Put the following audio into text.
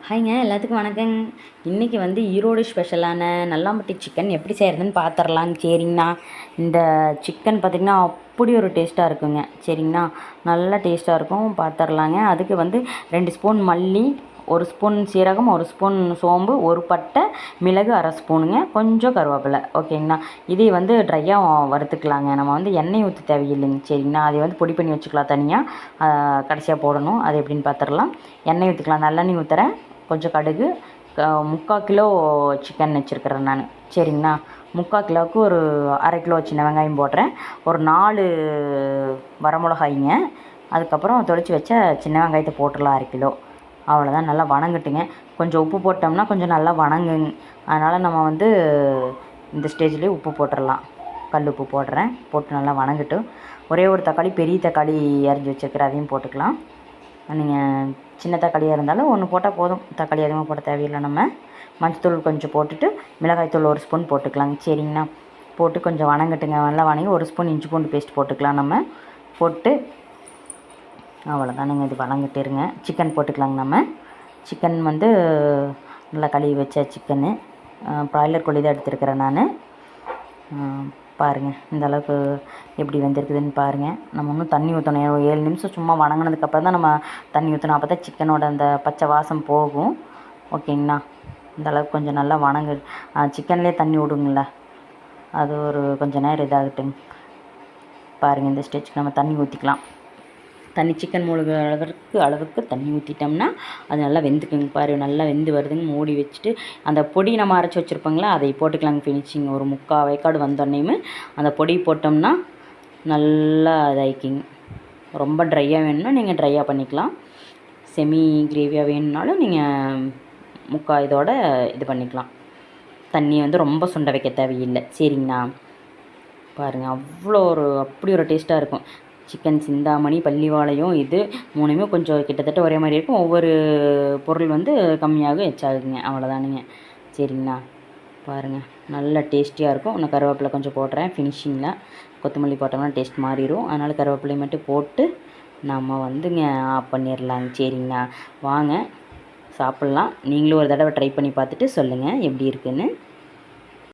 ஹாய்ங்க, எல்லாத்துக்கும் வணக்கங்க. இன்றைக்கி வந்து ஈரோடு ஸ்பெஷலான நல்லாம்பட்டி சிக்கன் எப்படி செய்கிறதுன்னு பார்த்துர்லாங்க. சரிங்கண்ணா, இந்த சிக்கன் பார்த்திங்கன்னா அப்படி ஒரு டேஸ்ட்டாக இருக்குங்க. சரிங்கண்ணா, நல்லா டேஸ்ட்டாக இருக்கும். பார்த்துர்லாங்க. அதுக்கு வந்து 2 ஸ்பூன் மல்லி, 1 ஸ்பூன் சீரகம், 1 ஸ்பூன் சோம்பு, 1 பட்டை, மிளகு, 1/2 ஸ்பூனுங்க, கொஞ்சம் கருவேப்பிலை. ஓகேங்கண்ணா. இதை வந்து ட்ரையாக வறுத்துக்கலாங்க. நம்ம வந்து எண்ணெய் ஊற்ற தேவையில்லைங்க. சரிங்கண்ணா, அதை வந்து பொடி பண்ணி வச்சுக்கலாம் தனியாக. கடைசியாக போடணும். அது எப்படின்னு பார்த்துடலாம். எண்ணெய் ஊற்றிக்கலாம். நல்லெண்ணெய் ஊற்றுறேன். கொஞ்சம் கடுகு, 3/4 கிலோ சிக்கன் வச்சுருக்கிறேன் நான். சரிங்கண்ணா, 3/4 கிலோவுக்கு ஒரு 1/2 கிலோ சின்ன வெங்காயம் போடுறேன். ஒரு 4 வரமிளகாய்ங்க. அதுக்கப்புறம் தொளிச்சு வச்ச சின்ன வெங்காயத்தை போட்டுடலாம் 1/2 கிலோ. அவ்வளோதான். நல்லா வணங்கட்டுங்க. கொஞ்சம் உப்பு போட்டோம்னா கொஞ்சம் நல்லா வணங்குங்க. அதனால் நம்ம வந்து இந்த ஸ்டேஜ்லேயே உப்பு போட்டுடலாம். கல் உப்பு போடுறேன். போட்டு நல்லா வணங்கட்டும். ஒரே ஒரு தக்காளி, பெரிய தக்காளி அரிஞ்சு வச்சுருக்கிறேன், அதையும் போட்டுக்கலாம். நீங்கள் சின்ன தக்காளியாக இருந்தாலும் 1 போட்டால் போதும். தக்காளி அதிகமாக போட தேவையில்லை. நம்ம மஞ்சத்தூள் கொஞ்சம் போட்டுட்டு மிளகாய்த்தூள் 1 ஸ்பூன் போட்டுக்கலாங்க. சரிங்கண்ணா, போட்டு கொஞ்சம் வணங்கட்டுங்க. நல்லா வணங்கி 1 ஸ்பூன் இஞ்சி பூண்டு பேஸ்ட் போட்டுக்கலாம். நம்ம போட்டு அவ்வளோதானுங்க. இது வணங்கிட்டு இருங்க. சிக்கன் போட்டுக்கலாங்க. நம்ம சிக்கன் வந்து நல்லா கழுவி வச்ச சிக்கனு, ப்ராய்லர் கோழி தான் எடுத்துருக்கிறேன் நான். பாருங்கள் இந்த அளவுக்கு எப்படி வெந்திருக்குதுன்னு பாருங்கள். நம்ம இன்னும் தண்ணி ஊற்றணும். 7 நிமிஷம் சும்மா வணங்கினதுக்கப்புறம் தான் நம்ம தண்ணி ஊற்றணும். அப்போ தான் சிக்கனோட அந்த பச்சை வாசம் போகும். ஓகேங்கண்ணா, இந்த அளவுக்கு கொஞ்சம் நல்லா சிக்கன்லேயே தண்ணி விடுங்கள, அது ஒரு கொஞ்சம் நேரம் இதாகட்டுங்க. பாருங்கள், இந்த ஸ்டேஜ்க்கு நம்ம தண்ணி ஊற்றிக்கலாம். தண்ணி சிக்கன் முழுகிற அளவுக்கு தண்ணி ஊற்றிட்டோம்னா அது நல்லா வெந்துக்குங்க. பாரு, நல்லா வெந்து வருதுங்க. மூடி வச்சுட்டு அந்த பொடி நம்ம அரைச்சி வச்சுருப்போங்களா, அதை போட்டுக்கலாங்க. ஃபினிஷிங் ஒரு 3/4 வேக்காடு வந்தோடனேயுமே அந்த பொடி போட்டோம்னா நல்லா இதாகிக்கிங்க. ரொம்ப ட்ரையாக வேணும்னா நீங்கள் ட்ரையாக பண்ணிக்கலாம். செமி கிரேவியாக வேணும்னாலும் நீங்கள் 3/4 இதோட இது பண்ணிக்கலாம். தண்ணி வந்து ரொம்ப சுண்ட வைக்க தேவையில்லை. சரிங்கண்ணா, பாருங்கள் அப்படி ஒரு டேஸ்ட்டாக இருக்கும். சிக்கன் சிந்தாமணி, பள்ளிவாளையம், இது 3மே கொஞ்சம் கிட்டத்தட்ட ஒரே மாதிரி இருக்கும். ஒவ்வொரு பொருள் வந்து கம்மியாகும் எச்சாகுங்க. அவ்வளோதானுங்க. சரிங்கண்ணா, பாருங்கள் நல்லா டேஸ்டியாக இருக்கும். இன்னும் கருவேப்பிலை கொஞ்சம் போடுறேன் ஃபினிஷிங்கில். கொத்தமல்லி போட்டோம்னா டேஸ்ட் மாறிடும். அதனால் கருவேப்பிலை மட்டும் போட்டு நம்ம வந்துங்க ஆஃப் பண்ணிடலாங்க. சரிங்கண்ணா, வாங்க சாப்பிட்லாம். நீங்களும் ஒரு தடவை ட்ரை பண்ணி பார்த்துட்டு சொல்லுங்கள் எப்படி இருக்குதுன்னு.